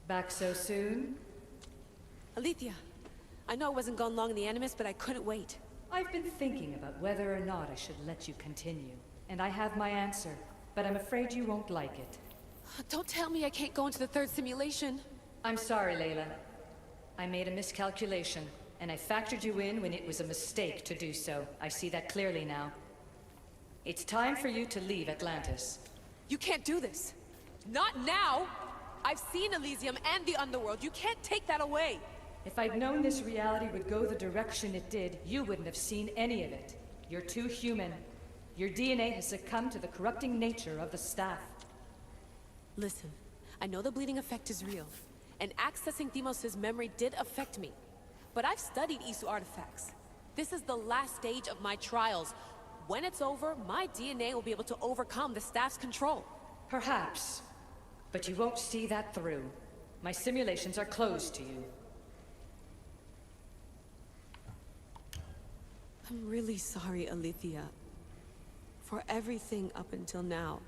Back so soon? Alethea, I know I wasn't gone long in the Animus, but I couldn't wait. I've been thinking about whether or not I should let you continue, and I have my answer, but I'm afraid you won't like it. Don't tell me I can't go into the third simulation. I'm sorry, Layla. I made a miscalculation, and I factored you in when it was a mistake to do so. I see that clearly now. It's time for you to leave Atlantis. You can't do this. Not now! I've seen Elysium and the Underworld. You can't take that away! If I'd known this reality would go the direction it did, you wouldn't have seen any of it. You're too human. Your DNA has succumbed to the corrupting nature of the staff. Listen, I know the bleeding effect is real, and accessing Deimos' memory did affect me. But I've studied Isu artifacts. This is the last stage of my trials. When it's over, my DNA will be able to overcome the staff's control. Perhaps. But you won't see that through. My simulations are closed to you. I'm really sorry, Alethea. For everything up until now.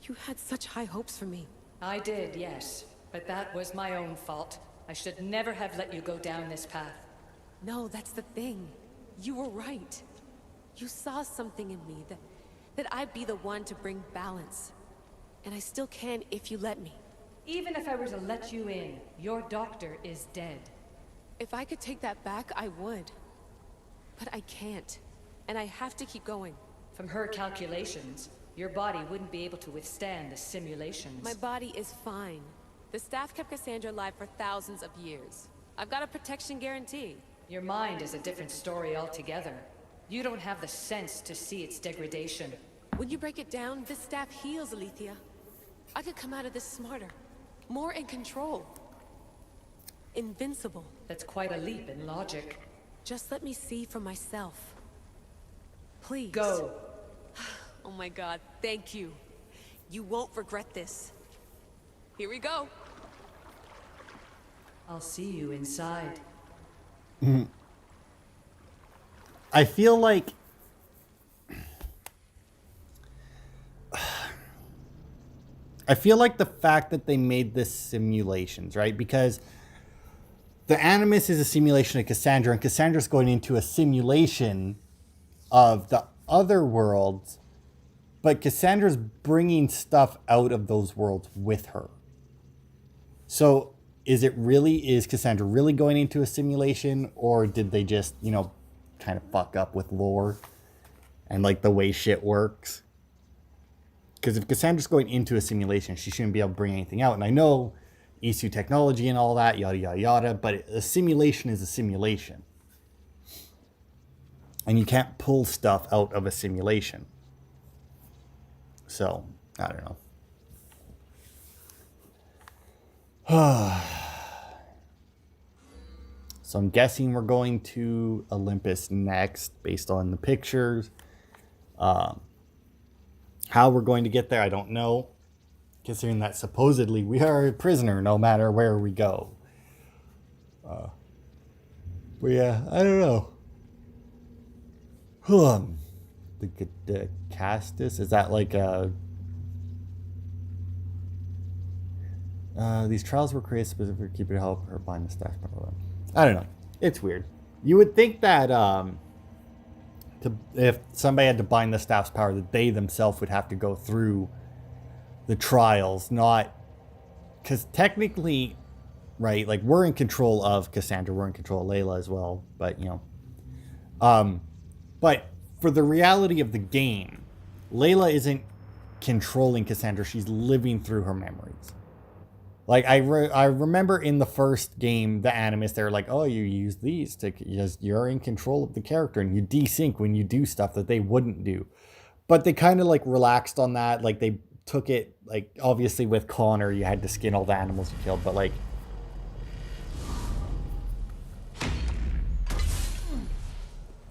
You had such high hopes for me. I did, yes. But that was my own fault. I should never have let you go down this path. No, that's the thing. You were right. You saw something in me that I'd be the one to bring balance. And I still can if you let me. Even if I were to let you in, your doctor is dead. If I could take that back, I would. But I can't. And I have to keep going. From her calculations, your body wouldn't be able to withstand the simulations. My body is fine. The staff kept Kassandra alive for thousands of years. I've got a protection guarantee. Your mind is a different story altogether. You don't have the sense to see its degradation. When you break it down, this staff heals, Alethea. I could come out of this smarter, more in control. Invincible. That's quite a leap in logic. Just let me see for myself. Please. Go. Oh my god, thank you. You won't regret this. Here we go. I'll see you inside. I feel like the fact that they made this simulations, right? Because the Animus is a simulation of Kassandra, and Kassandra's going into a simulation of the other worlds, but Kassandra's bringing stuff out of those worlds with her. So is Kassandra really going into a simulation, or did they just, kind of fuck up with lore and like the way shit works? Because if Kassandra's going into a simulation, she shouldn't be able to bring anything out. And I know Isu technology and all that, yada, yada, yada, but a simulation is a simulation. And you can't pull stuff out of a simulation. So, I don't know. So I'm guessing we're going to Olympus next, based on the pictures. How we're going to get there, I don't know. Considering that supposedly we are a prisoner no matter where we go. But yeah, I don't know. The Castus, is that like a... these trials were created specifically to keep it help her bind the staff. I don't know. It's weird. You would think that if somebody had to bind the staff's power, that they themselves would have to go through the trials, not... Because technically, right, like, we're in control of Kassandra, we're in control of Layla as well, but, but for the reality of the game, Layla isn't controlling Kassandra, she's living through her memories. Like, I remember in the first game, the Animus, they were like, oh, you use these to... You're in control of the character, and you desync when you do stuff that they wouldn't do. But they kind of, like, relaxed on that. Like, they took it... Like, obviously with Connor, you had to skin all the animals you killed, but, like...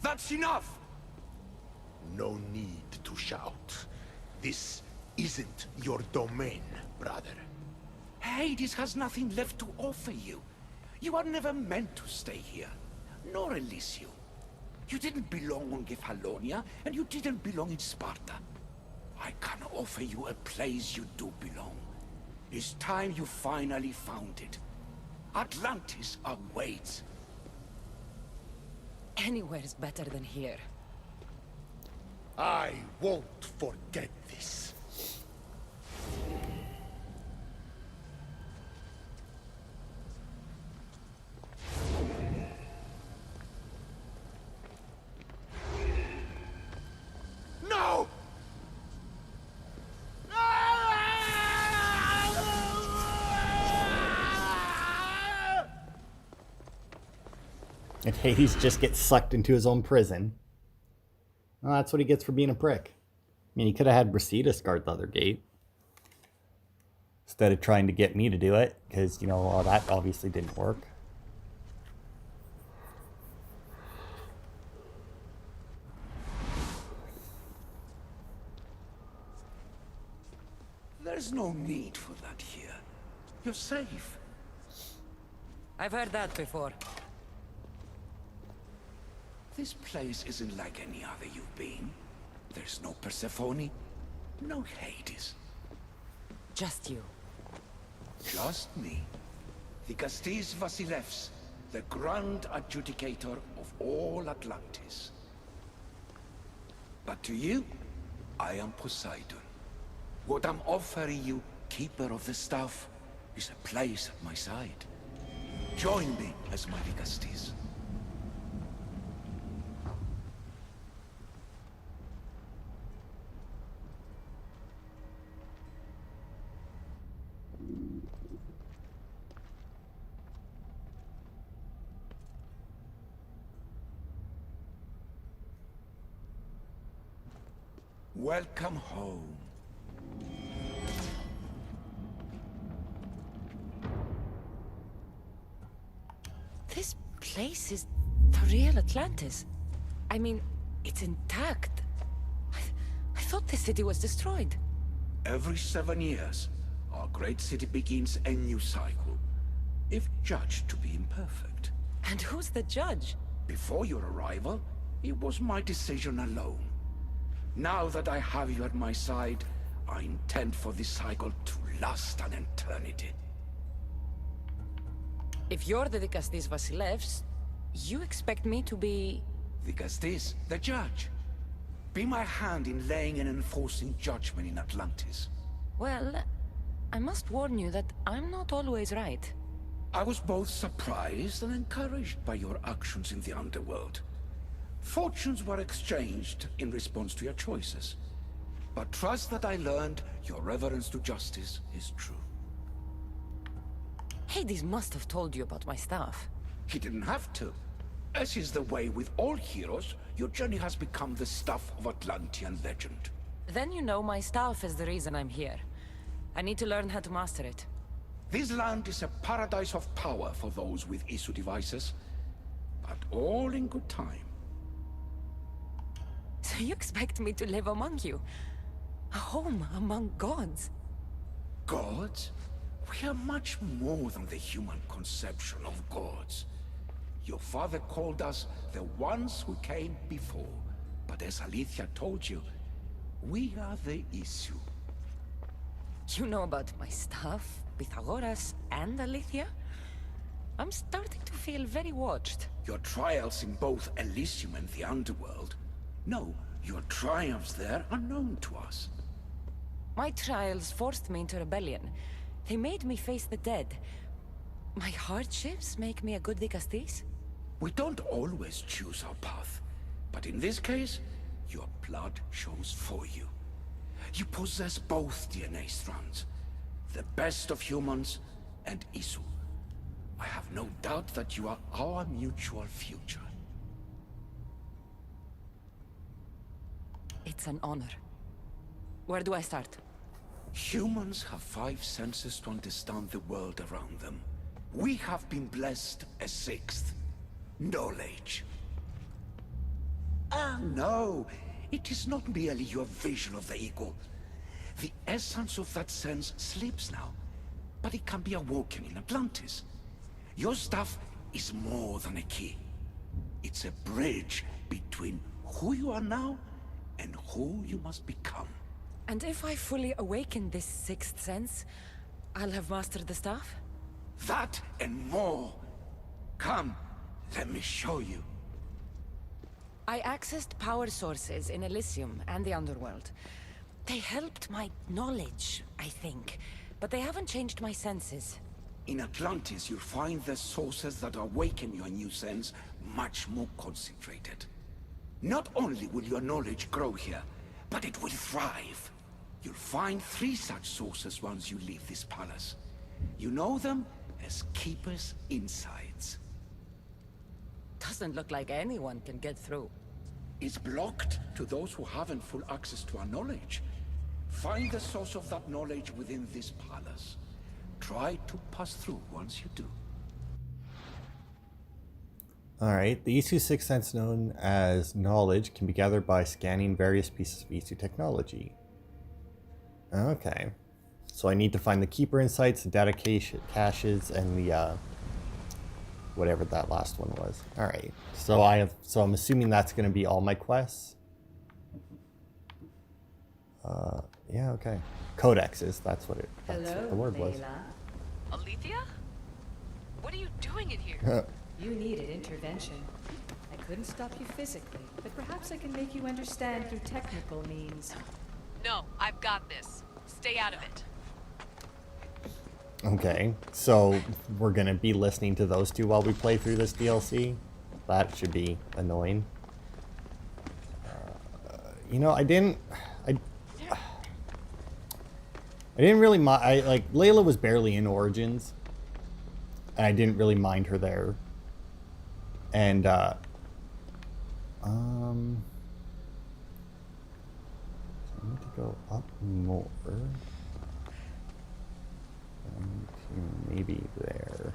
That's enough! No need to shout. This isn't your domain, brother. Hades has nothing left to offer you. You are never meant to stay here, nor Elysium. You didn't belong on Kefalonia, and you didn't belong in Sparta. I can offer you a place you do belong. It's time you finally found it. Atlantis awaits. Anywhere is better than here. I won't forget this. No! And Hades just gets sucked into his own prison. Well, that's what he gets for being a prick. I mean, he could have had Brasidas guard the other gate. Instead of trying to get me to do it. Because, you know, well, that obviously didn't work. There's no need for that here. You're safe. I've heard that before. This place isn't like any other you've been. There's no Persephone, no Hades. Just you. Just me. The Kastis Vasilevs, the Grand Adjudicator of all Atlantis. But to you, I am Poseidon. What I'm offering you, Keeper of the Staff, is a place at my side. Join me as my Kastis. Welcome home. This place is the real Atlantis. I mean, it's intact. I thought the city was destroyed. Every 7 years, our great city begins a new cycle, if judged to be imperfect. And who's the judge? Before your arrival, it was my decision alone. Now that I have you at my side, I intend for this cycle to last an eternity. If you're the Kastis Vasilevs, you expect me to be... The Kastis, the judge. Be my hand in laying and enforcing judgment in Atlantis. Well, I must warn you that I'm not always right. I was both surprised and encouraged by your actions in the underworld. Fortunes were exchanged in response to your choices. But trust that I learned your reverence to justice is true. Hades must have told you about my staff. He didn't have to. As is the way with all heroes, your journey has become the stuff of Atlantean legend. Then you know my staff is the reason I'm here. I need to learn how to master it. This land is a paradise of power for those with issue devices, but all in good time. So you expect me to live among you? A home among gods? Gods? We are much more than the human conception of gods. Your father called us the ones who came before, but as Alethea told you, we are the issue. You know about my staff, Pythagoras, and Alethea? I'm starting to feel very watched. Your trials in both Elysium and the Underworld. No, your triumphs there are known to us. My trials forced me into rebellion. They made me face the dead. My hardships make me a good Dikastis? We don't always choose our path, but in this case, your blood shows for you. You possess both DNA strands, the best of humans and Isu. I have no doubt that you are our mutual future. It's an honor. Where do I start? Humans have 5 senses to understand the world around them. We have been blessed a 6th. Knowledge. Ah, no. It is not merely your vision of the eagle. The essence of that sense sleeps now, but it can be awoken in Atlantis. Your stuff is more than a key. It's a bridge between who you are now and who you must become. And if I fully awaken this 6th sense, I'll have mastered the staff? That and more. Come, let me show you. I accessed power sources in Elysium and the underworld. They helped my knowledge, I think. But they haven't changed my senses. In Atlantis, you'll find the sources that awaken your new sense much more concentrated. Not only will your knowledge grow here, but it will thrive. You'll find 3 such sources once you leave this palace. You know them as Keeper's Insights. Doesn't look like anyone can get through. It's blocked to those who haven't full access to our knowledge. Find the source of that knowledge within this palace. Try to pass through once you do. Alright, the Isu sixth sense, known as knowledge, can be gathered by scanning various pieces of Isu technology. Okay. So I need to find the Keeper Insights, the data caches, and the, whatever that last one was. Alright, so I'm assuming that's going to be all my quests. Yeah, okay. Codexes, that's what the word was. Layla. Alethea? What are you doing in here? You needed intervention. I couldn't stop you physically, but perhaps I can make you understand through technical means. No, I've got this. Stay out of it. Okay, so we're going to be listening to those two while we play through this DLC? That should be annoying. You know, I didn't really mind. Like, Layla was barely in Origins, and I didn't really mind her there. And, I need to go up more. Maybe there.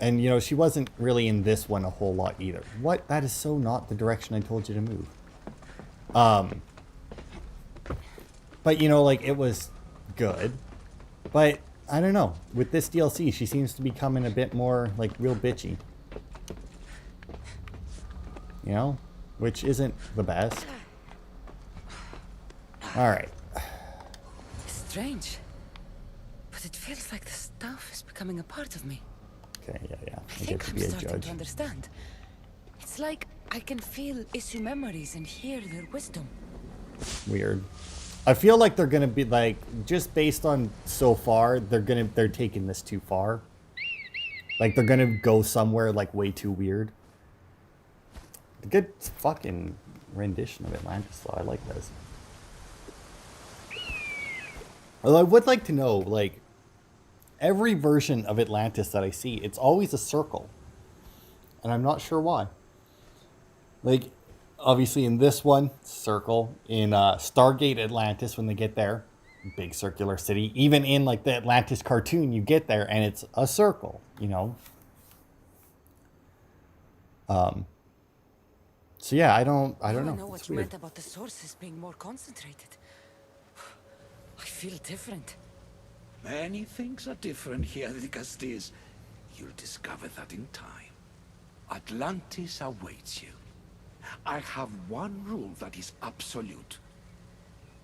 And, you know, she wasn't really in this one a whole lot either. What? That is so not the direction I told you to move. But, you know, like, it was good. But, I don't know. With this DLC, she seems to be becoming a bit more, like, real bitchy. You know? Which isn't the best. Alright. Strange. But it feels like the staff is becoming a part of me. Okay, yeah. I I get think to I'm be a starting judge. to understand. It's like I can feel Isu memories and hear their wisdom. Weird. I feel like they're gonna be like, just based on so far, they're taking this too far. Like, they're gonna go somewhere like way too weird. A good fucking rendition of Atlantis, though. I like this. Although I would like to know, like, every version of Atlantis that I see, it's always a circle. And I'm not sure why. Like, obviously in this one, circle. In Stargate Atlantis, when they get there, big circular city. Even in, like, the Atlantis cartoon, you get there and it's a circle, you know? So yeah, I don't know. I know It's what you weird. meant about the sources being more concentrated. I feel different. Many things are different here at the Castilles. You'll discover that in time. Atlantis awaits you. I have one rule that is absolute.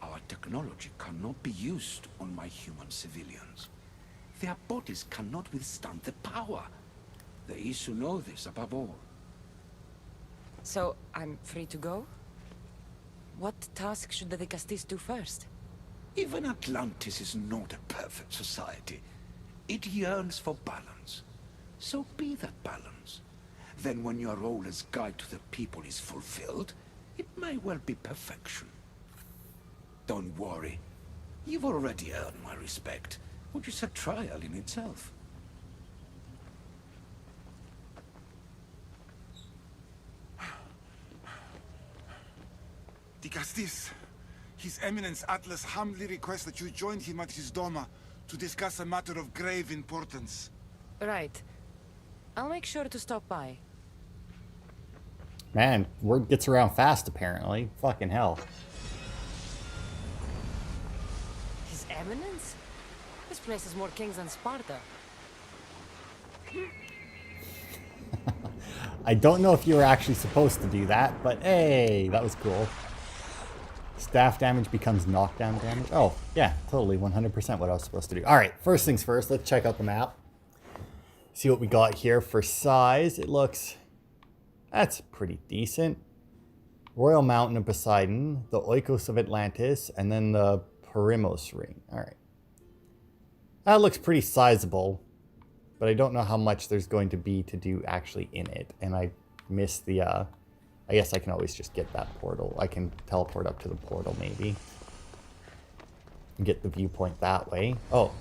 Our technology cannot be used on my human civilians. Their bodies cannot withstand the power. The Isu know this above all. So, I'm free to go? What task should the Castilles do first? Even Atlantis is not a perfect society. It yearns for balance. So be that balance. Then when your role as guide to the people is fulfilled, it may well be perfection. Don't worry. You've already earned my respect, which is a trial in itself. The Castis. His Eminence Atlas humbly requests that you join him at his Doma to discuss a matter of grave importance. Right. I'll make sure to stop by. Man, word gets around fast, apparently. Fucking hell. His Eminence? This place has more kings than Sparta. I don't know if you were actually supposed to do that, but hey, that was cool. Staff damage becomes knockdown damage. Oh, yeah, totally 100% what I was supposed to do. All right, first things first, let's check out the map. See what we got here for size. It looks... That's pretty decent. Royal Mountain of Poseidon, the Oikos of Atlantis, and then the Perimos Ring. All right. That looks pretty sizable, but I don't know how much there's going to be to do actually in it. And I missed the... I guess I can always just get that portal. I can teleport up to the portal, maybe. Get the viewpoint that way. Oh,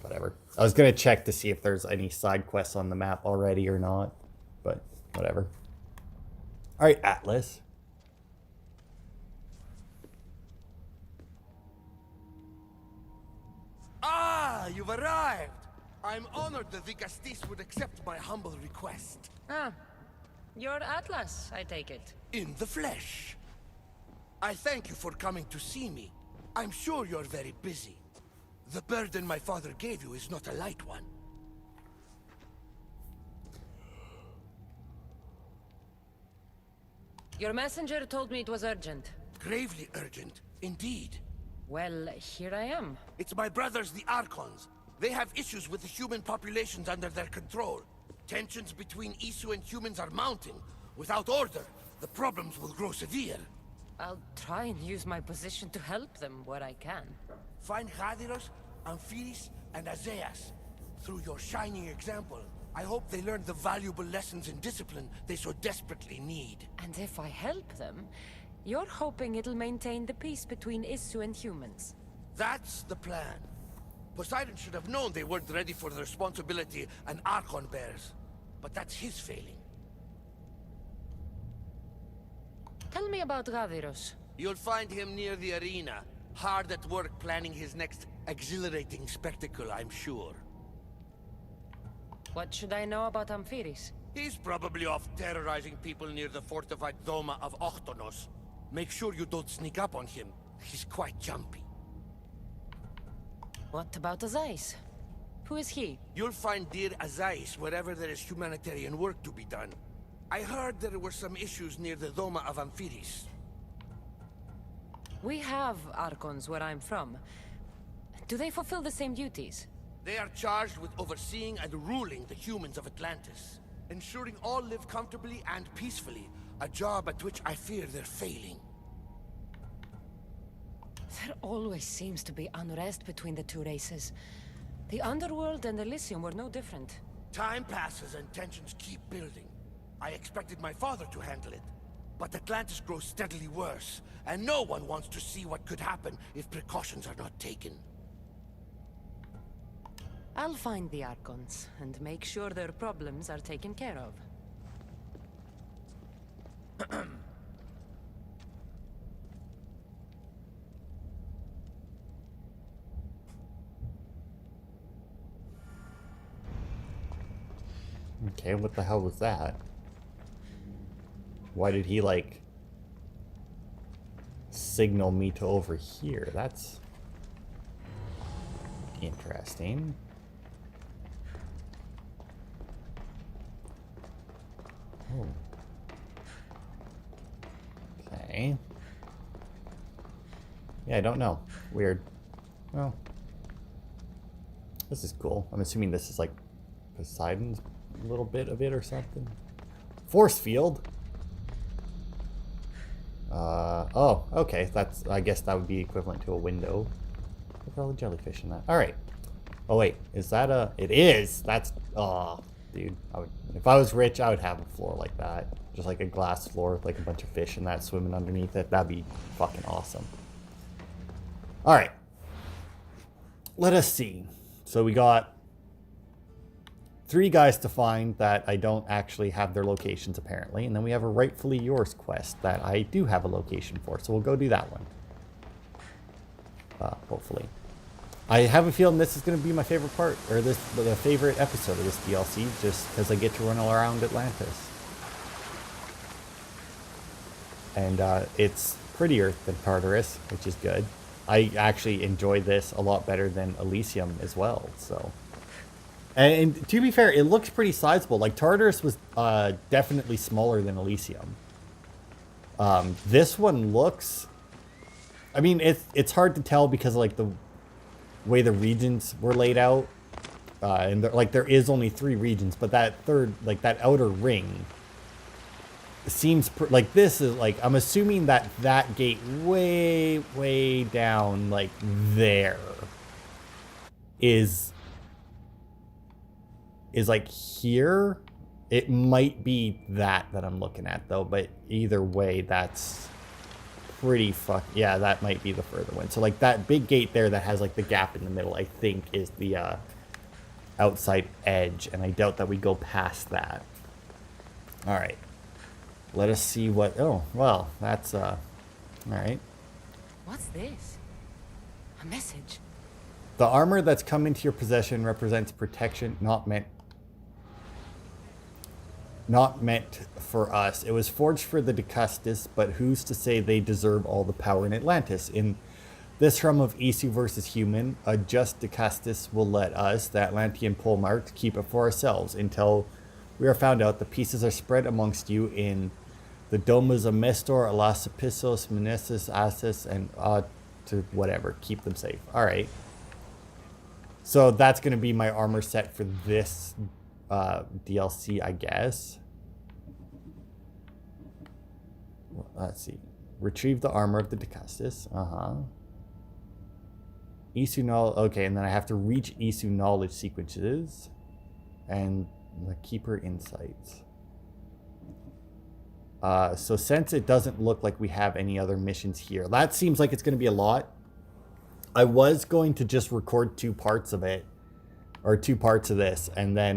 whatever. I was going to check to see if there's any side quests on the map already or not, but whatever. All right, Atlas. Ah, you've arrived. I'm honored that the Castis would accept my humble request. Ah, you're Atlas, I take it. In the flesh. I thank you for coming to see me. I'm sure you're very busy. The burden my father gave you is not a light one. Your messenger told me it was urgent. Gravely urgent, indeed. Well, here I am. It's my brothers, the Archons. They have issues with the human populations under their control. Tensions between Isu and humans are mounting. Without order, the problems will grow severe. I'll try and use my position to help them where I can. Find Hadiros, Amphiris, and Azaeas. Through your shining example, I hope they learn the valuable lessons in discipline they so desperately need. And if I help them, you're hoping it'll maintain the peace between Isu and humans. That's the plan. Poseidon should have known they weren't ready for the responsibility an Archon bears. But that's his failing. Tell me about Gaviros. You'll find him near the arena, hard at work planning his next exhilarating spectacle, I'm sure. What should I know about Amphiris? He's probably off terrorizing people near the fortified Doma of Ochtonos. Make sure you don't sneak up on him. He's quite jumpy. What about Azais? Who is he? You'll find dear Azais wherever there is humanitarian work to be done. I heard there were some issues near the Doma of Amphiris. We have Archons where I'm from. Do they fulfill the same duties? They are charged with overseeing and ruling the humans of Atlantis. Ensuring all live comfortably and peacefully. A job at which I fear they're failing. There always seems to be unrest between the two races. The Underworld and Elysium were no different. Time passes and tensions keep building. I expected my father to handle it. But Atlantis grows steadily worse, and no one wants to see what could happen if precautions are not taken. I'll find the Archons, and make sure their problems are taken care of. Okay, what the hell was that? Why did he, like, signal me to over here? That's interesting. Oh. Okay. Yeah, I don't know. Weird. Well, this is cool. I'm assuming this is like Poseidon's little bit of it or something. Force field. Oh, okay. That's, I guess that would be equivalent to a window. Look at all the jellyfish in that. All right. Oh wait, is that a? It is. That's. Oh, dude. If I was rich, I would have a floor like that, just like a glass floor with like a bunch of fish in that swimming underneath it. That'd be fucking awesome. All right. Let us see. So we got 3 guys to find that I don't actually have their locations apparently, and then we have a Rightfully Yours quest that I do have a location for, so we'll go do that one. Hopefully. I have a feeling this is going to be my favorite part, or the favorite episode of this DLC, just because I get to run all around Atlantis. And it's prettier than Tartarus, which is good. I actually enjoy this a lot better than Elysium as well, so... And to be fair, it looks pretty sizable. Like, Tartarus was definitely smaller than Elysium. This one looks I mean, it's hard to tell because like the way the regions were laid out, and there is only 3 regions, but that third, like that outer ring, seems like this is like, I'm assuming that that gate way down like there is like here. It might be that I'm looking at though, but either way, that's pretty yeah, that might be the further one. So like that big gate there that has like the gap in the middle, I think is the outside edge, and I doubt that we go past that. All right, let us see what, oh, well, that's all right. What's this? A message? The armor that's come into your possession represents protection not meant for us. It was forged for the Decustus, but who's to say they deserve all the power in Atlantis? In this realm of Isu versus human, a just Decustus will let us, the Atlantean Polemarch, keep it for ourselves until we are found out. The pieces are spread amongst you in the domas of Mestor, Alasapissos, Menesis, Asis, and to whatever. Keep them safe. All right. So that's going to be my armor set for this DLC, I guess. Let's see. Retrieve the armor of the Decustus. Isu knowledge. Okay, and then I have to reach Isu knowledge sequences and the Keeper insights. So since it doesn't look like we have any other missions here, that seems like it's going to be a lot. I was going to just record 2 parts of it, or 2 parts of this, and then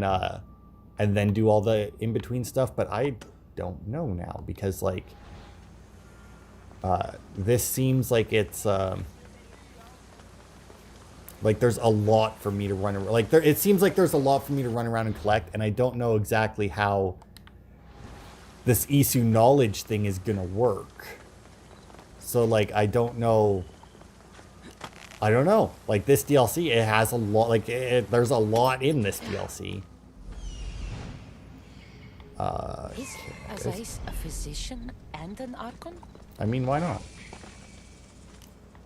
do all the in-between stuff, but I don't know now, because like this seems like it's like there's a lot for me to run around. Like it seems like there's a lot for me to run around and collect, and I don't know exactly how this Isu knowledge thing is gonna work. So like I don't know. Like this DLC, it has a lot. Like there's a lot in this DLC. Is Azais a physician and an Archon? I mean, why not?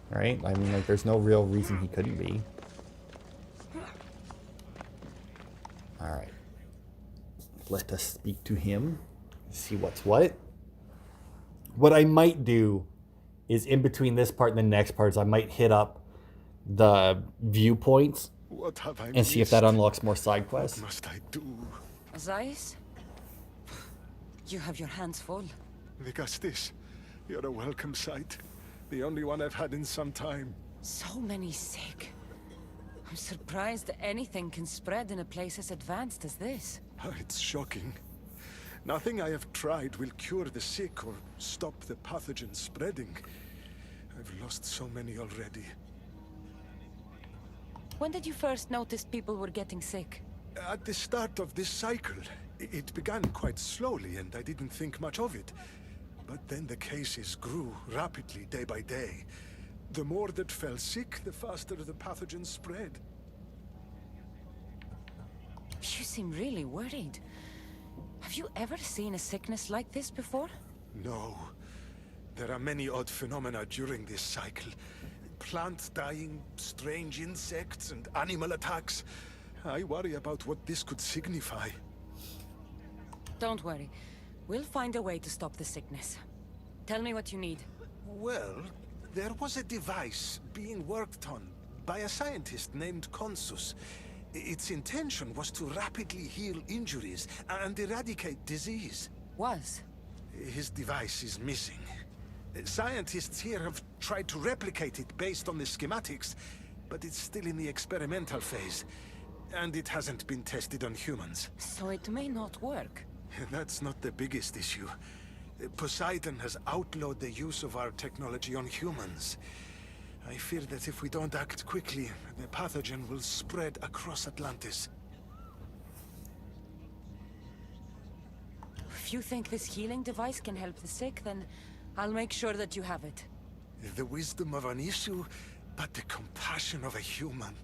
Right? I mean, like, there's no real reason he couldn't be. Alright. Let us speak to him. See what's what. What I might do is in between this part and the next part is I might hit up the viewpoints and see if that unlocks more side quests. What must I do? Azais? You have your hands full. Vicastis, you're a welcome sight. The only one I've had in some time. So many sick. I'm surprised anything can spread in a place as advanced as this. It's shocking. Nothing I have tried will cure the sick or stop the pathogen spreading. I've lost so many already. When did you first notice people were getting sick? At the start of this cycle. It began quite slowly and I didn't think much of it. But then the cases grew rapidly day by day. The more that fell sick, the faster the pathogen spread. You seem really worried. Have you ever seen a sickness like this before? No. There are many odd phenomena during this cycle. Plants dying, strange insects, and animal attacks. I worry about what this could signify. Don't worry. We'll find a way to stop the sickness. Tell me what you need. Well, there was a device being worked on by a scientist named Consus. Its intention was to rapidly heal injuries and eradicate disease. Was? His device is missing. Scientists here have tried to replicate it based on the schematics, but it's still in the experimental phase, and it hasn't been tested on humans. So it may not work. That's not the biggest issue. Poseidon has outlawed the use of our technology on humans. I fear that if we don't act quickly, the pathogen will spread across Atlantis. If you think this healing device can help the sick, then I'll make sure that you have it. The wisdom of an issue, but the compassion of a human.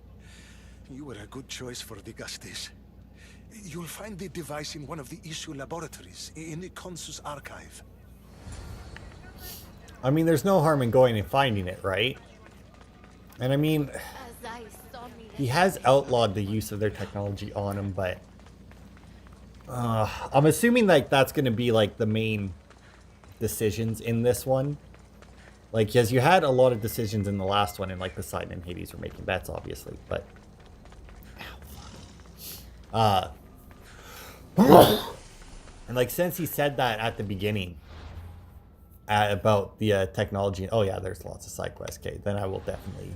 You were a good choice for Digastis. You'll find the device in one of the issue laboratories, in the Consus archive. I mean, there's no harm in going and finding it, right? And I mean, he has outlawed the use of their technology on him, but I'm assuming like that's going to be like the main decisions in this one. Like, yes, you had a lot of decisions in the last one, and like Poseidon and Hades were making bets, obviously, but and like since he said that at the beginning about the technology, oh yeah, there's lots of side quests. Okay, then I will definitely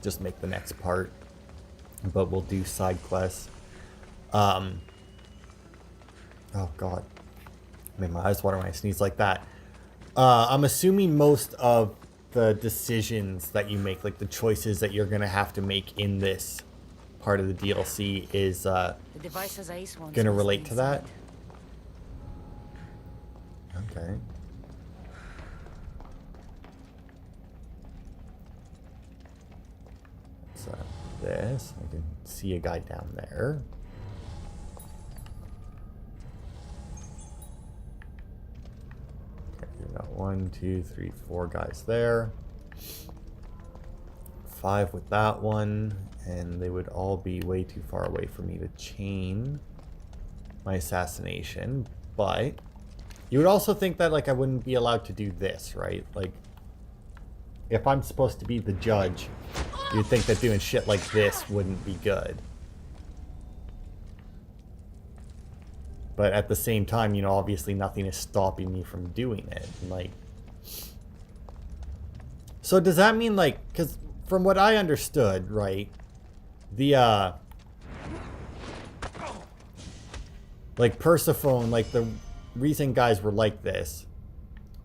just make the next part, but we'll do side quests. Oh god, I made my eyes water when I sneeze like that. I'm assuming most of the decisions that you make, like the choices that you're gonna have to make in this part of the DLC, is gonna relate to that. Okay. So this, I can see a guy down there. Okay, you got 1, 2, 3, 4 guys there. 5 with that one, and they would all be way too far away for me to chain my assassination. But you would also think that like I wouldn't be allowed to do this, right? Like, if I'm supposed to be the judge, you'd think that doing shit like this wouldn't be good. But at the same time, you know, obviously nothing is stopping me from doing it. Like, so does that mean like, because from what I understood, right, the like Persephone, like the reason guys were like this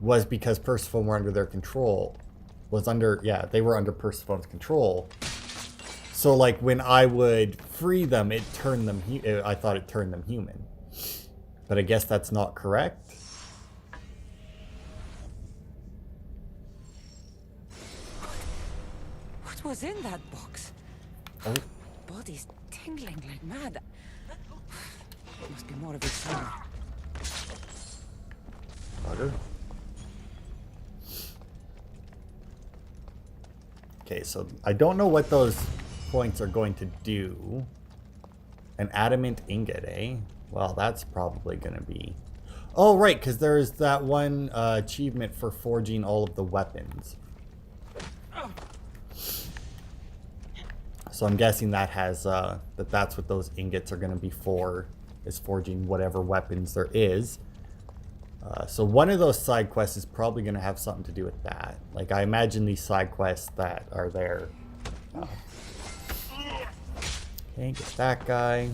was because Persephone were under their control. They were under Persephone's control. So like when I would free them, it turned them, I thought it turned them human. But I guess that's not correct. What was in that box? Oh. Body's tingling like mad. Must be more of it somewhere. Butter. Okay, so I don't know what those points are going to do. An adamant ingot, eh? Well, that's probably going to be... Oh, right, because there's that one achievement for forging all of the weapons. So I'm guessing that has, that's what those ingots are going to be for, is forging whatever weapons there is. So one of those side quests is probably going to have something to do with that. Like, I imagine these side quests that are there. Okay, get that guy.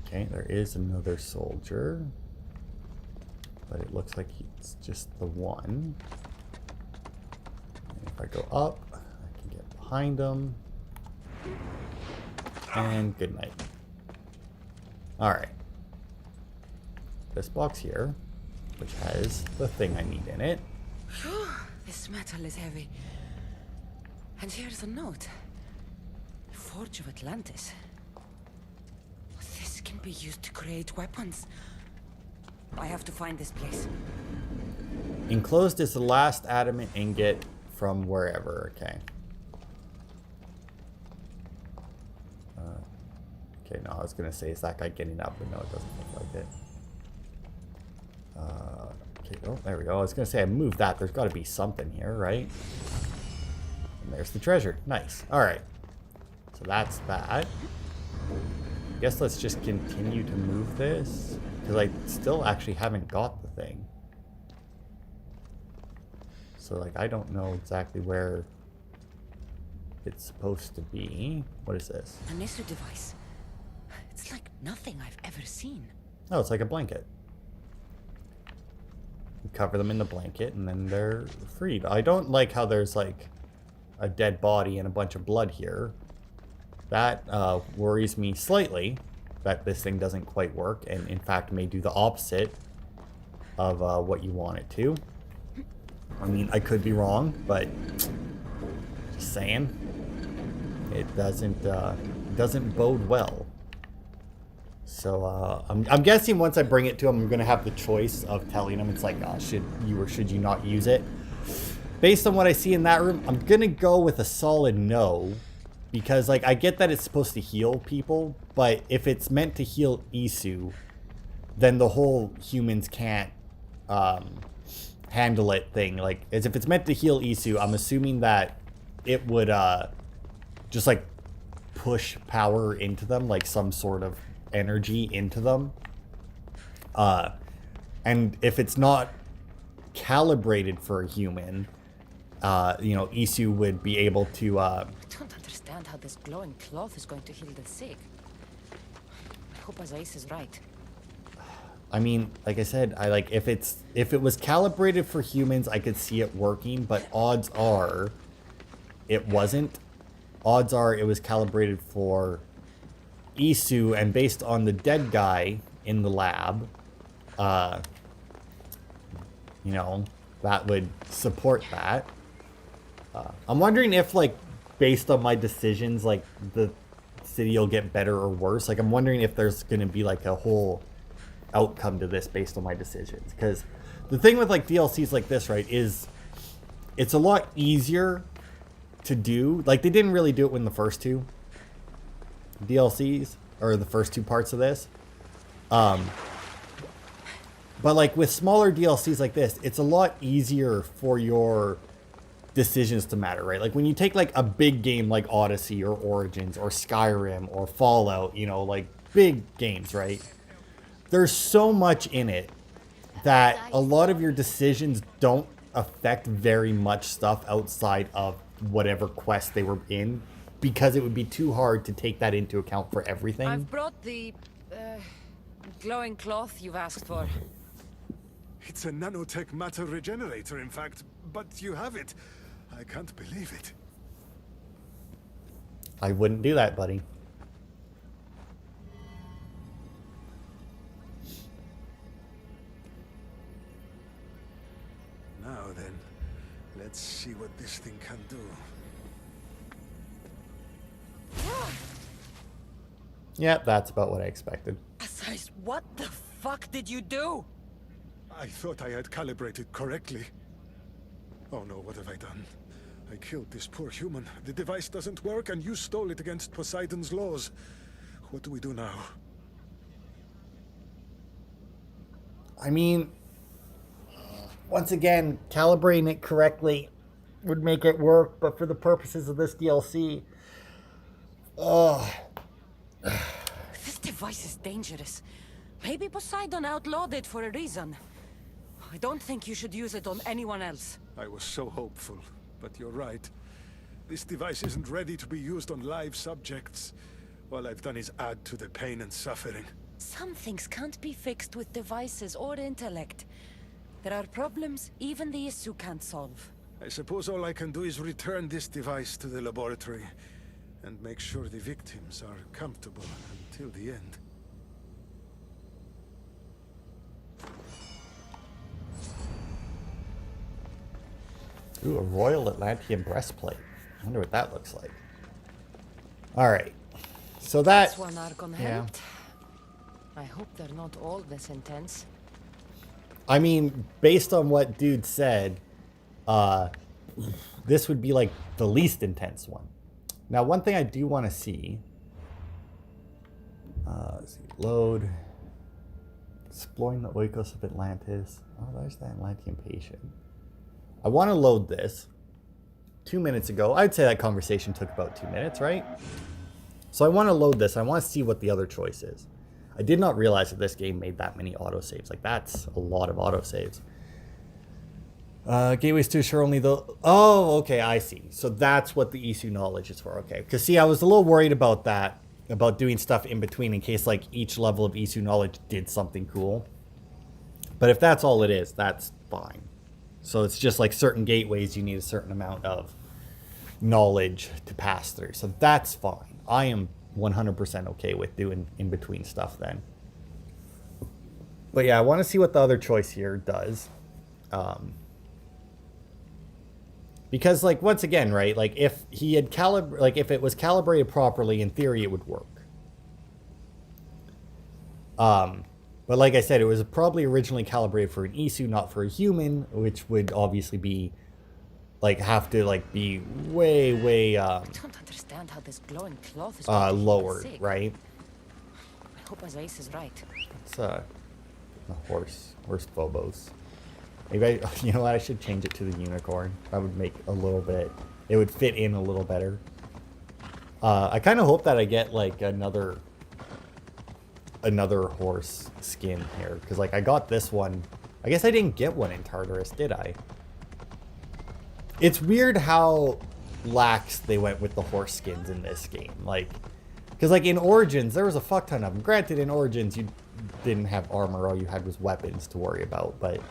Okay, there is another soldier. But it looks like it's just the one. And if I go up, I can get behind him. And good night. Alright. This box here, which has the thing I need in it. This metal is heavy. And here's a note. Forge of Atlantis. This can be used to create weapons. I have to find this place. Enclosed is the last adamant ingot from wherever. Okay. Okay, no, I was going to say, is that guy getting up? But no, it doesn't look like it. Okay, oh, there we go. I was going to say, I moved that. There's got to be something here, right? And there's the treasure. Nice. All right. So that's that. I guess let's just continue to move this, because I still actually haven't got the thing. So, like, I don't know exactly where it's supposed to be. What is this? A Nissu device. It's like nothing I've ever seen. Oh, it's like a blanket. You cover them in the blanket and then they're freed. I don't like how there's like a dead body and a bunch of blood here. That worries me slightly, that this thing doesn't quite work and in fact may do the opposite of what you want it to. I mean, I could be wrong, but just saying, it doesn't bode well. So I'm guessing once I bring it to him, I'm going to have the choice of telling him. It's like, oh, should you or should you not use it? Based on what I see in that room, I'm going to go with a solid no. Because, like, I get that it's supposed to heal people, but if it's meant to heal Isu, then the whole humans can't handle it thing. Like, as if it's meant to heal Isu, I'm assuming that it would just, like, push power into them, like some sort of energy into them. And if it's not calibrated for a human, you know, Isu would be able to... I don't understand how this glowing cloth is going to heal the sick. I hope Azais is right. I mean, like I said, if it was calibrated for humans, I could see it working, but odds are it wasn't. Odds are it was calibrated for Isu, and based on the dead guy in the lab, you know, that would support that. I'm wondering if, like, based on my decisions, like, the city will get better or worse. Like, I'm wondering if there's going to be, like, a whole outcome to this based on my decisions. Because the thing with, like, DLCs like this, right, is it's a lot easier to do. Like, they didn't really do it in the first two DLCs, or the first two parts of this. But, like, with smaller DLCs like this, it's a lot easier for your decisions to matter, right? Like, when you take, like, a big game like Odyssey or Origins or Skyrim or Fallout, you know, like, big games, right? There's so much in it that a lot of your decisions don't affect very much stuff outside of whatever quest they were in, because it would be too hard to take that into account for everything. I've brought the glowing cloth you've asked for. It's a nanotech matter regenerator, in fact, but you have it. I can't believe it. I wouldn't do that, buddy. Now then, let's see what this thing can do. Yep, that's about what I expected. Azais, what the fuck did you do? I thought I had calibrated correctly. Oh no, what have I done? I killed this poor human. The device doesn't work, and you stole it against Poseidon's laws. What do we do now? I mean, once again, calibrating it correctly would make it work, but for the purposes of this DLC, This device is dangerous. Maybe Poseidon outlawed it for a reason. I don't think you should use it on anyone else. I was so hopeful, but you're right. This device isn't ready to be used on live subjects. All I've done is add to the pain and suffering. Some things can't be fixed with devices or intellect. There are problems even the Isu can't solve. I suppose all I can do is return this device to the laboratory and make sure the victims are comfortable until the end. Ooh, a Royal Atlantean breastplate. I wonder what that looks like. Alright. So That's one Archon yeah. helped. I hope they're not all this intense. I mean, based on what dude said, this would be like the least intense one. Now, one thing I do want to see. Let's see. Load. Exploring the Oikos of Atlantis. Oh, there's that Atlantean patient. I want to load this. 2 minutes ago, I'd say that conversation took about 2 minutes, right? So I want to load this. I want to see what the other choice is. I did not realize that this game made that many autosaves. Like, that's a lot of autosaves. Gateways to assure only the... Oh, okay, I see. So that's what the Isu knowledge is for. Okay, because see, I was a little worried about that. About doing stuff in between in case, like, each level of Isu knowledge did something cool. But if that's all it is, that's fine. So it's just like certain gateways, you need a certain amount of knowledge to pass through. So that's fine. I am 100% okay with doing in between stuff then. But yeah, I want to see what the other choice here does. Because, like, once again, right, like, if he had if it was calibrated properly, in theory, it would work. But like I said, it was probably originally calibrated for an Isu, not for a human, which would obviously be like have to like be way I don't understand how this glowing cloth is lower, sick. right? I hope Ace is right. It's a horse Phobos. Maybe you know what? I should change it to the unicorn. That would make a little bit. It would fit in a little better. I kind of hope that I get like another horse skin here, because like I got this one. I guess I didn't get one in Tartarus, did I? It's weird how lax they went with the horse skins in this game. Like, because like in Origins, there was a fuck ton of them. Granted, in Origins, you didn't have armor. All you had was weapons to worry about. But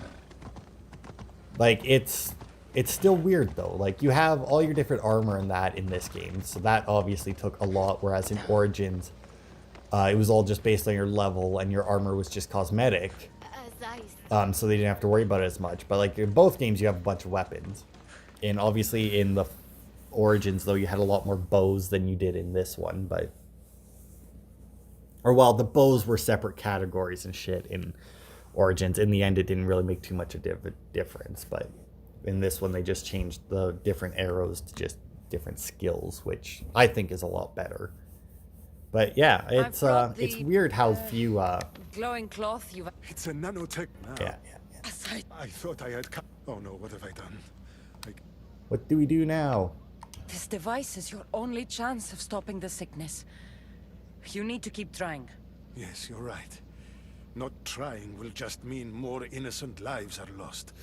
like, it's still weird though. Like, you have all your different armor in this game. So that obviously took a lot. Whereas in Origins, it was all just based on your level, and your armor was just cosmetic. So they didn't have to worry about it as much. But like in both games, you have a bunch of weapons. And obviously in the Origins, though, you had a lot more bows than you did in this one. But, or well, the bows were separate categories and shit in Origins. In the end, it didn't really make too much of a difference. But in this one, they just changed the different arrows to just different skills, which I think is a lot better. But yeah, it's weird how few glowing cloth you've... It's a nanotech now. Yeah. I thought I had... Oh no, what have I done? What do we do now? This device is your only chance of stopping the sickness. You need to keep trying. Yes, you're right. Not trying will just mean more innocent lives are lost.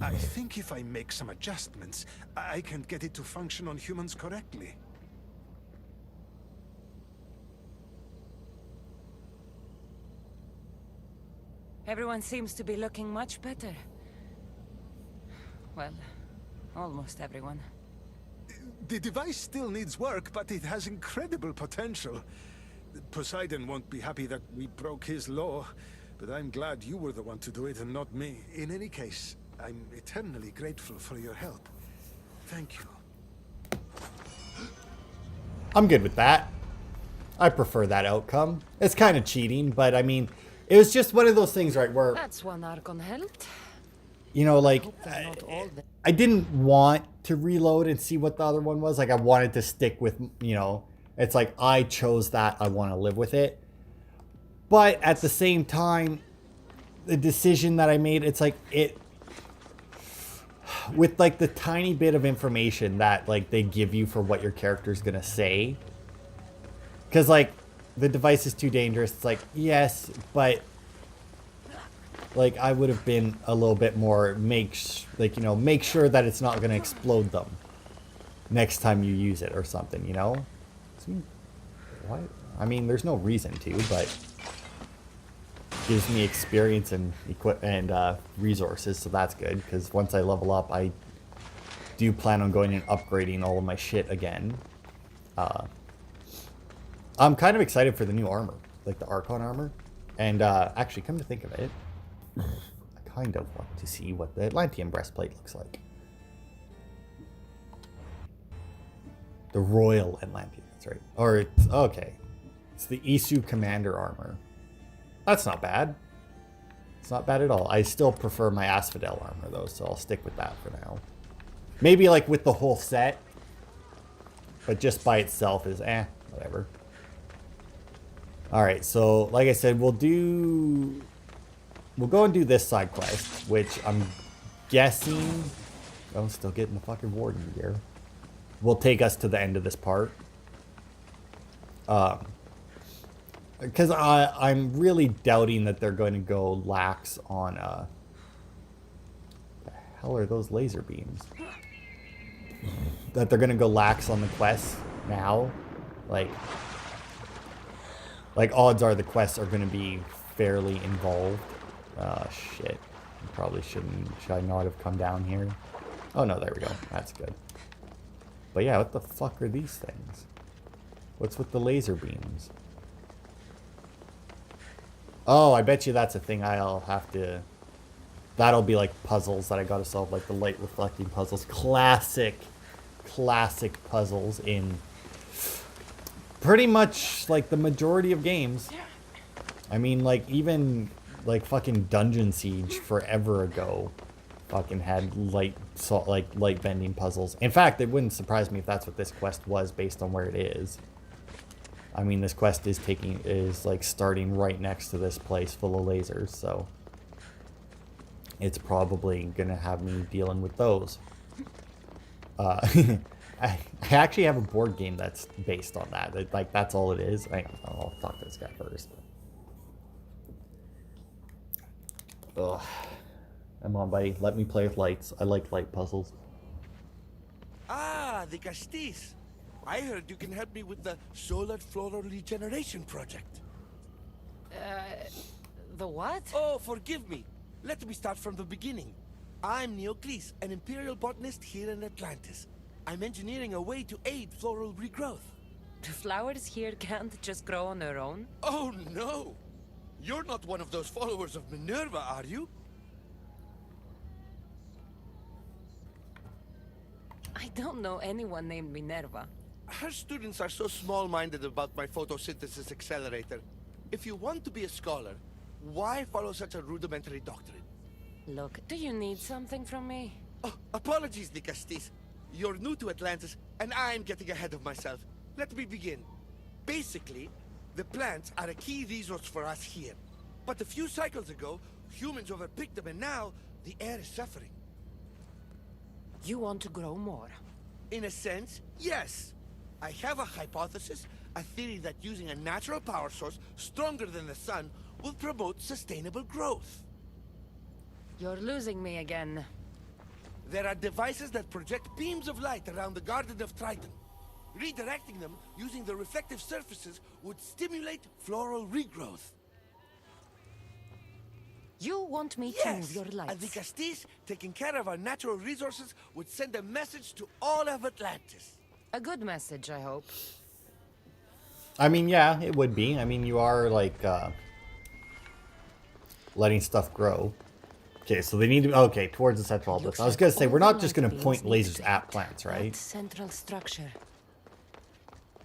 I think if I make some adjustments, I can get it to function on humans correctly. Everyone seems to be looking much better. Well, almost everyone. The device still needs work, but it has incredible potential. Poseidon won't be happy that we broke his law, but I'm glad you were the one to do it and not me. In any case, I'm eternally grateful for your help. Thank you. I'm good with that. I prefer that outcome. It's kind of cheating, but I mean, it was just one of those things, right, where... That's one Archon helped. You know, like, I didn't want to reload and see what the other one was. Like, I wanted to stick with, you know, it's like, I chose that, I want to live with it. But at the same time, the decision that I made, it's like, with, like, the tiny bit of information that, like, they give you for what your character's going to say. Because, like, the device is too dangerous. It's like, yes, but... Like, I would have been a little bit more, make sure that it's not going to explode them next time you use it or something, you know? What? I mean, there's no reason to, but gives me experience and resources, so that's good, because once I level up, I do plan on going and upgrading all of my shit again. I'm kind of excited for the new armor, like the Archon armor, and actually, come to think of it, I kind of want to see what the Atlantean breastplate looks like. The Royal Atlantean, that's right. Or it's, okay. It's the Isu Commander armor. That's not bad. It's not bad at all. I still prefer my Asphodel armor though, so I'll stick with that for now. Maybe like with the whole set, but just by itself is whatever. Alright, so like I said, we'll go and do this side quest, which I'm guessing... Oh, still getting the fucking Warden gear. Will take us to the end of this part. Because I'm really doubting that they're going to go lax on... the hell are those laser beams? That they're going to go lax on the quest now. Like odds are the quests are going to be fairly involved. Shit. Probably should I not have come down here? Oh no, there we go. That's good. But yeah, what the fuck are these things? What's with the laser beams? Oh, I bet you that's a thing I'll have to... That'll be like puzzles that I gotta solve, like the light reflecting puzzles. Classic puzzles in pretty much like the majority of games. I mean, like, even, like, fucking Dungeon Siege forever ago fucking had light bending puzzles. In fact, it wouldn't surprise me if that's what this quest was based on where it is. I mean, this quest is like starting right next to this place full of lasers, so it's probably gonna have me dealing with those. I actually have a board game that's based on that. Like, that's all it is. I'll talk to this guy first. Ugh. Come on, buddy. Let me play with lights. I like light puzzles. Ah, the Castis. I heard you can help me with the solar floral regeneration project. The what? Oh, forgive me. Let me start from the beginning. I'm Neocles, an imperial botanist here in Atlantis. I'm engineering a way to aid floral regrowth. The flowers here can't just grow on their own? Oh, no! You're not one of those followers of Minerva, are you? I don't know anyone named Minerva. Her students are so small-minded about my photosynthesis accelerator. If you want to be a scholar, why follow such a rudimentary doctrine? Look, do you need something from me? Oh, apologies, Nicastis. You're new to Atlantis, and I'm getting ahead of myself. Let me begin. Basically, the plants are a key resource for us here. But a few cycles ago, humans overpicked them, and now the air is suffering. You want to grow more? In a sense, yes. I have a hypothesis, a theory that using a natural power source stronger than the sun will promote sustainable growth. You're losing me again. There are devices that project beams of light around the Garden of Triton. Redirecting them using the reflective surfaces would stimulate floral regrowth. You want me to Yes, move your lights? and the Castis, taking care of our natural resources, would send a message to all of Atlantis. A good message, I hope. I mean, yeah, it would be. I mean, you are, like, letting stuff grow. Okay, so they need to... Okay, towards the central obelisk. I was going to say, we're not just going to point lasers at plants, right? Central structure.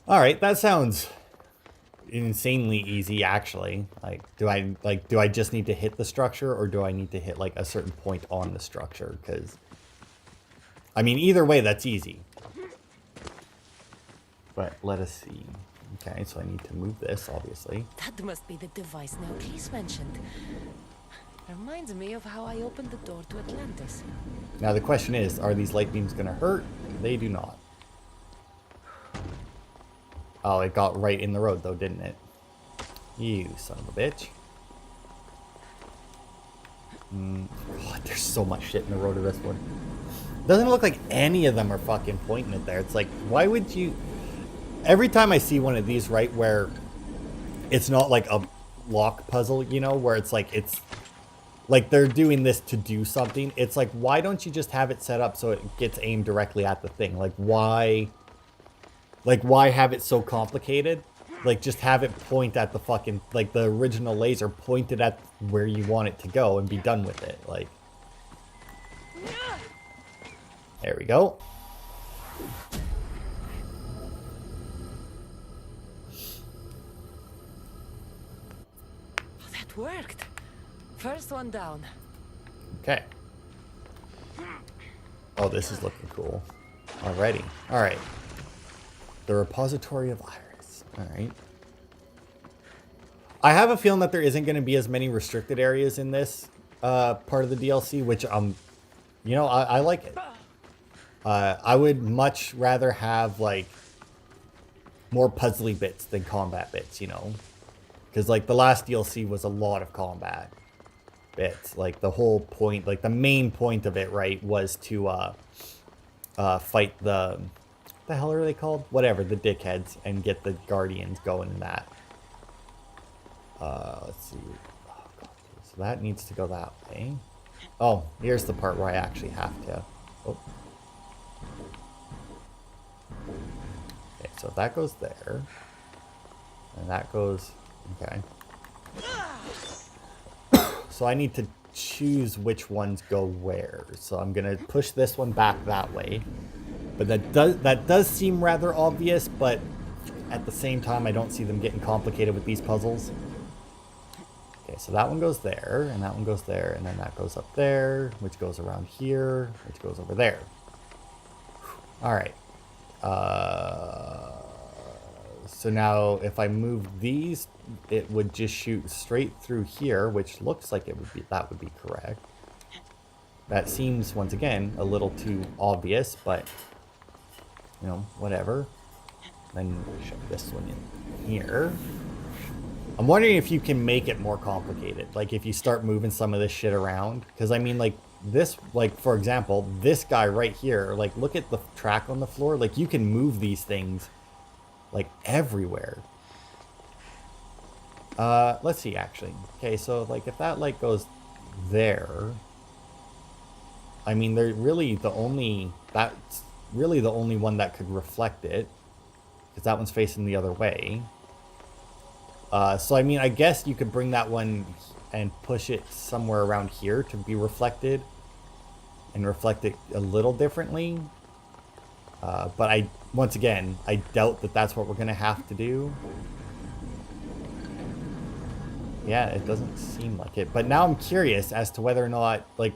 All right, that sounds insanely easy, actually. Like, do I just need to hit the structure, or do I need to hit, like, a certain point on the structure? Because, I mean, either way, that's easy. But let us see. Okay, so I need to move this, obviously. That must be the device Neocles mentioned. Reminds me of how I opened the door to Atlantis. Now the question is, are these light beams going to hurt? They do not. Oh, it got right in the road, though, didn't it? You son of a bitch. God, there's so much shit in the road of this one. Doesn't look like any of them are fucking pointing it there. It's like, why would you... Every time I see one of these, right, where it's not like a lock puzzle, you know, where it's like they're doing this to do something. It's like, why don't you just have it set up so it gets aimed directly at the thing? Like, why have it so complicated? Like, just have it point at the fucking, like, the original laser pointed at where you want it to go and be done with it. Like, there we go. That worked. First one down. Okay. Oh, this is looking cool already. All right. The repository of Iris. All right. I have a feeling that there isn't going to be as many restricted areas in this part of the DLC, which you know, I like it. I would much rather have like more puzzly bits than combat bits, you know, because like the last DLC was a lot of combat bits. Like the whole point, like the main point of it, right, was to fight the hell are they called? Whatever, the dickheads, and get the guardians going in that. Let's see. Oh, God. So that needs to go that way. Oh, here's the part where I actually have to. Oh. Okay, so that goes there. And that goes... Okay. So I need to choose which ones go where. So I'm going to push this one back that way. But that does seem rather obvious, but at the same time, I don't see them getting complicated with these puzzles. so that one goes there, and that one goes there, and then that goes up there, which goes around here, which goes over there. All right. So now if I move these, it would just shoot straight through here, which looks like that would be correct. That seems, once again, a little too obvious, but, you know, whatever. Then shove this one in here. I'm wondering if you can make it more complicated. Like, if you start moving some of this shit around. Because, I mean, like, this, like, for example, this guy right here, like, look at the track on the floor. Like, you can move these things, like, everywhere. Let's see, actually. Okay, so, like, if that, like, goes there... I mean, they're really the only... That's really the only one that could reflect it. Because that one's facing the other way. So, I mean, I guess you could bring that one and push it somewhere around here to be reflected. And reflect it a little differently. But once again, I doubt that that's what we're going to have to do. Yeah, it doesn't seem like it. But now I'm curious as to whether or not, like,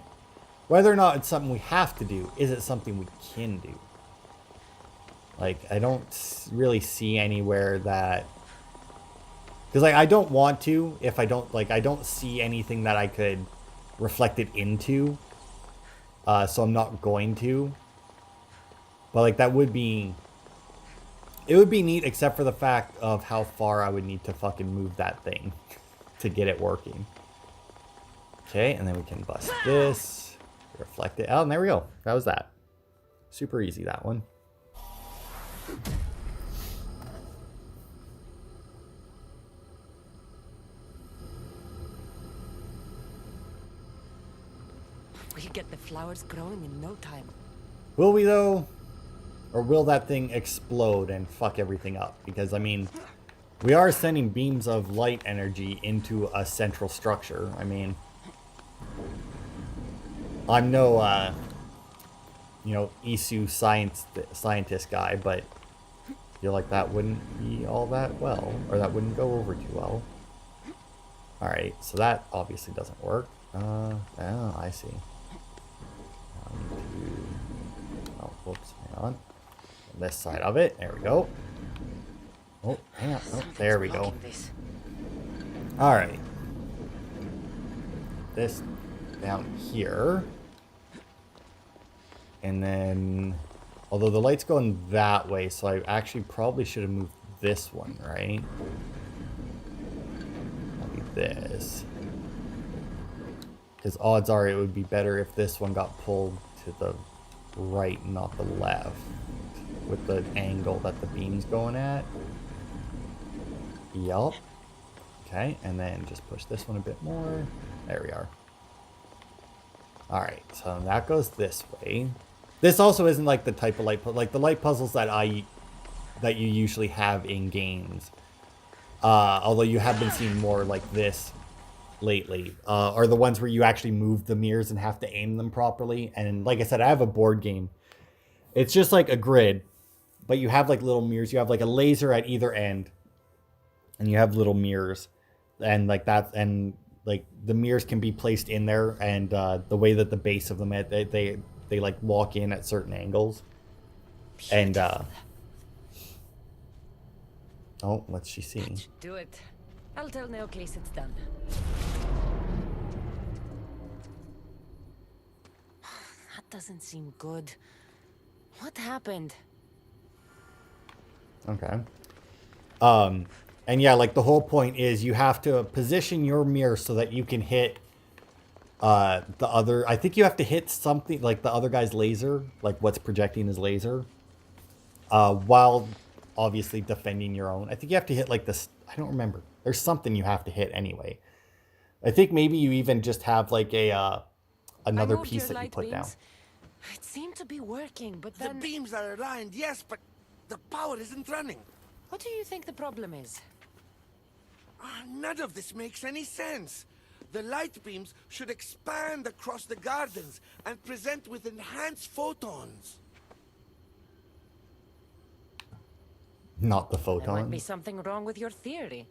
whether or not it's something we have to do. Is it something we can do? Like, I don't really see anywhere that... Because, like, I don't want to if I don't, like, I don't see anything that I could reflect it into. So I'm not going to. But, like, that would be... It would be neat except for the fact of how far I would need to fucking move that thing to get it working. Okay, and then we can bust this. Reflect it. Oh, and there we go. That was that. Super easy, that one. We get the flowers growing in no time. Will we, though? Or will that thing explode and fuck everything up? Because, I mean, we are sending beams of light energy into a central structure. I mean... I'm no, you know, Isu scientist guy, but I feel like that wouldn't be all that well, or that wouldn't go over too well. Alright, so that obviously doesn't work. Oh, I see. Oh, whoops, hang on. This side of it, there we go. Oh, hang on, oh, there we go. Alright. This down here. And then, although the light's going that way, so I actually probably should have moved this one, right? Maybe this. Because odds are it would be better if this one got pulled to the right, not the left. With the angle that the beam's going at. Yup. Okay, and then just push this one a bit more. There we are. Alright, so that goes this way. This also isn't like the type of light puzzle, like the light puzzles that you usually have in games. Although you have been seeing more like this lately. Are the ones where you actually move the mirrors and have to aim them properly. And like I said, I have a board game. It's just like a grid, but you have like little mirrors. You have like a laser at either end, and you have little mirrors, and like that, and like the mirrors can be placed in there, and the way that the base of them they like walk in at certain angles. And oh, what's she seeing? Do it. I'll tell Neocase it's done. That doesn't seem good. What happened? Okay. And yeah, like the whole point is you have to position your mirror so that you can hit the other... I think you have to hit something like the other guy's laser, like what's projecting his laser, while obviously defending your own. I think you have to hit like this... I don't remember. There's something you have to hit anyway. I think maybe you even just have like a another piece that you put down. It seemed to be working, but then... The beams are aligned, yes, but the power isn't running. What do you think the problem is? None of this makes any sense. The light beams should expand across the gardens and present with enhanced photons. Not the There might be photons. something wrong with your theory.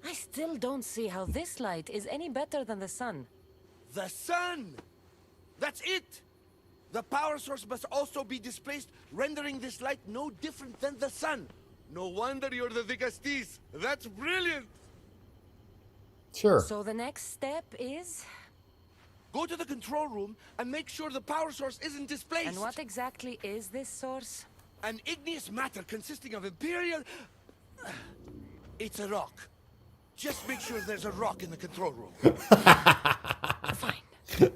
I still don't see how this light is any better than the sun. The sun! That's it! The power source must also be displaced, rendering this light no different than the sun. No wonder you're the Vicastis. That's brilliant! Sure. So the next step is... Go to the control room and make sure the power source isn't displaced. And what exactly is this source? An igneous matter consisting of Imperial... It's a rock. Just make sure there's a rock in the control room. Fine.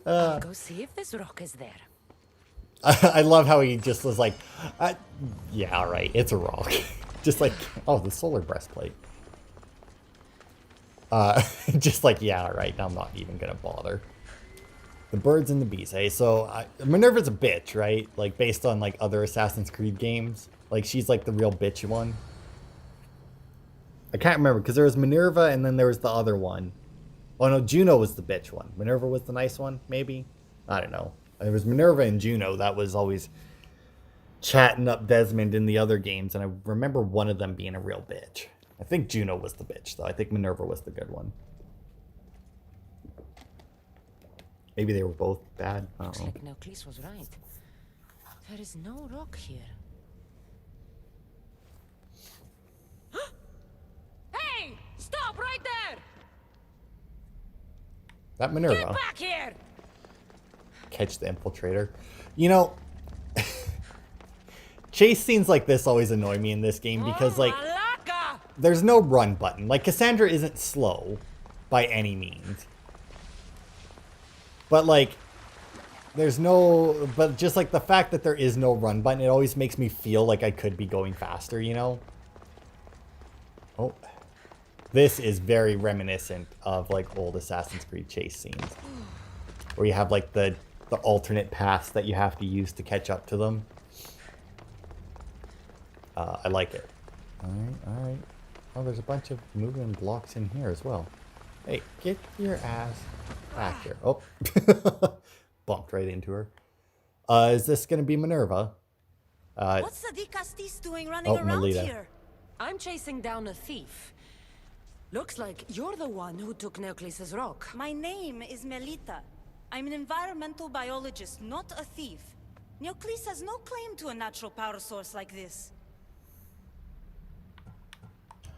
I'll go see if this rock is there. I love how he just was like, yeah, all right, it's a rock. Just like, oh, the solar breastplate. Just like, yeah, all right, I'm not even going to bother. The birds and the bees, hey? So, Minerva's a bitch, right? Like, based on, like, other Assassin's Creed games. Like, she's, like, the real bitch one. I can't remember, because there was Minerva, and then there was the other one. Oh, no, Juno was the bitch one. Minerva was the nice one, maybe? I don't know. There was Minerva and Juno. That was always chatting up Desmond in the other games, and I remember one of them being a real bitch. I think Juno was the bitch, though. I think Minerva was the good one. Maybe they were both bad. I don't Looks know. like Neoclis was right. There is no rock here. Hey! Stop right there! That Minerva. Get back here! Catch the infiltrator. You know, chase scenes like this always annoy me in this game because, like, Malaka! there's no run button. Like, Kassandra isn't slow by any means. But, like, there's no... But just, like, the fact that there is no run button, it always makes me feel like I could be going faster, you know? Oh. This is very reminiscent of, like, old Assassin's Creed chase scenes. Where you have, like, the alternate paths that you have to use to catch up to them. I like it. Alright, alright. Oh, there's a bunch of moving blocks in here as well. Hey, get your ass back here. Oh. Bumped right into her. Is this going to be Minerva? What's the Vicastis doing running around Melita. here? I'm chasing down a thief. Looks like you're the one who took Neoclis' rock. My name is Melita. I'm an environmental biologist, not a thief. Neoclis has no claim to a natural power source like this.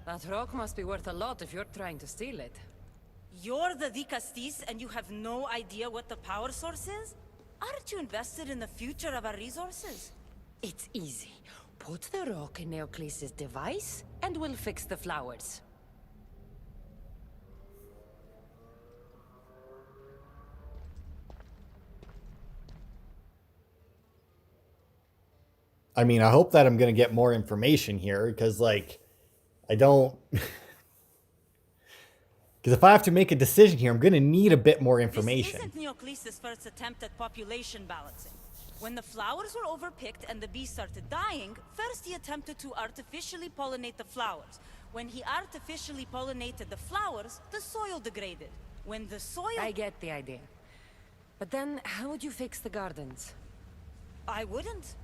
That rock must be worth a lot if you're trying to steal it. You're the Vicastis and you have no idea what the power source is? Aren't you invested in the future of our resources? It's easy. Put the rock in Neoclis' device, and we'll fix the flowers. I mean, I hope that I'm going to get more information here, because, like, I don't... Because if I have to make a decision here, I'm going to need a bit more information. This isn't Neoclis' first attempt at population balancing. When the flowers were overpicked and the bees started dying, first he attempted to artificially pollinate the flowers. When he artificially pollinated the flowers, the soil degraded. When the soil... I get the idea. But then, how would you fix the gardens? I wouldn't.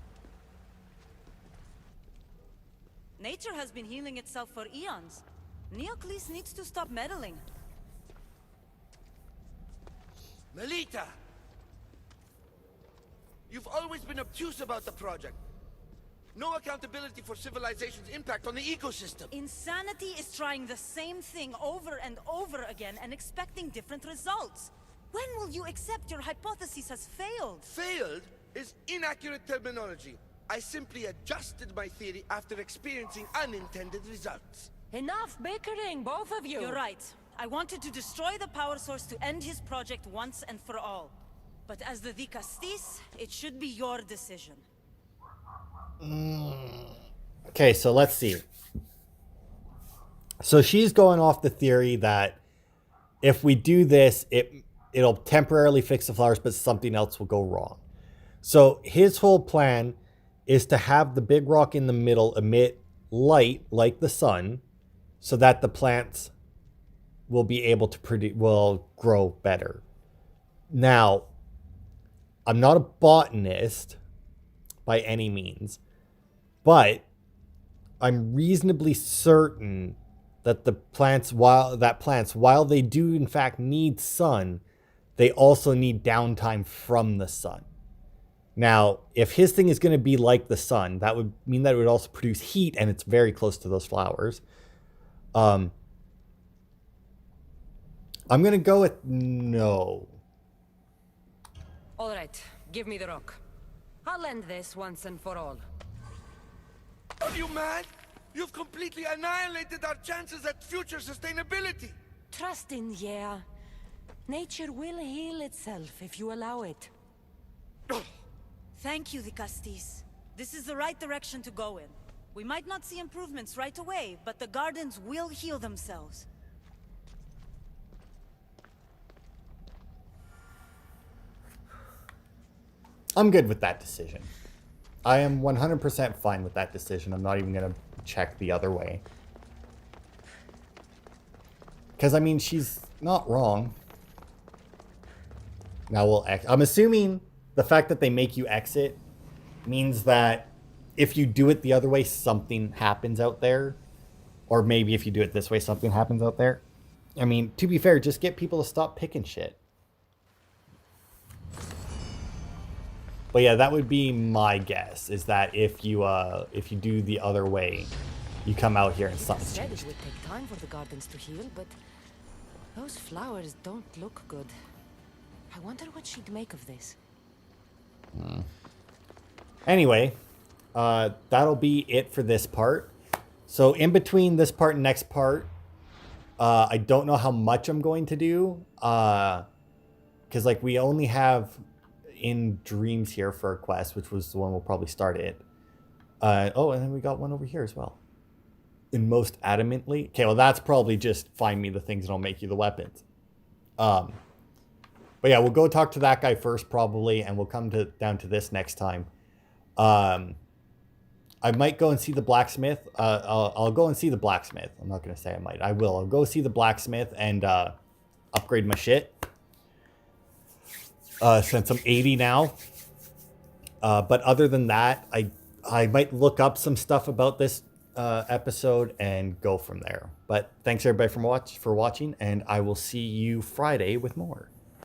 Nature has been healing itself for eons. Neoclis needs to stop meddling. Melita! You've always been obtuse about the project. No accountability for civilization's impact on the ecosystem. Insanity is trying the same thing over and over again and expecting different results. When will you accept your hypothesis has failed? Failed is inaccurate terminology. I simply adjusted my theory after experiencing unintended results. Enough bickering, both of you! You're right. I wanted to destroy the power source to end his project once and for all. But as the Vicastis, it should be your decision. Okay, so let's see. So she's going off the theory that if we do this, it'll temporarily fix the flowers, but something else will go wrong. So his whole plan is to have the big rock in the middle emit light like the sun, so that the plants will be able to will grow better. Now, I'm not a botanist by any means, but I'm reasonably certain that plants, while they do in fact need sun, they also need downtime from the sun. Now, if his thing is going to be like the sun, that would mean that it would also produce heat, and it's very close to those flowers. I'm going to go with no. All right, give me the rock. I'll end this once and for all. Are you mad? You've completely annihilated our chances at future sustainability. Trust in, yeah. Nature will heal itself if you allow it. Thank you, the Castis. This is the right direction to go in. We might not see improvements right away, but the gardens will heal themselves. I'm good with that decision. I am 100% fine with that decision. I'm not even going to check the other way. Because, I mean, she's not wrong. Now I'm assuming the fact that they make you exit means that if you do it the other way, something happens out there. Or maybe if you do it this way, something happens out there. I mean, to be fair, just get people to stop picking shit. But yeah, that would be my guess, is that if you do the other way, you come out here and something's Said changed. it would take time for the gardens to heal, but those flowers don't look good. I wonder what she'd make of this. Anyway, that'll be it for this part. So in between this part and next part, I don't know how much I'm going to do. Because like we only have in dreams here for a quest, which was the one we'll probably start it. Oh, and then we got one over here as well. In most adamantly. Okay, well that's probably just find me the things that'll make you the weapons. But yeah, we'll go talk to that guy first probably, and we'll come down to this next time. I might go and see the blacksmith. I'll go and see the blacksmith. I'm not going to say I might. I will. I'll go see the blacksmith and upgrade my shit. Since I'm 80 now. But other than that, I might look up some stuff about this episode and go from there. But thanks everybody for watching, and I will see you Friday with more.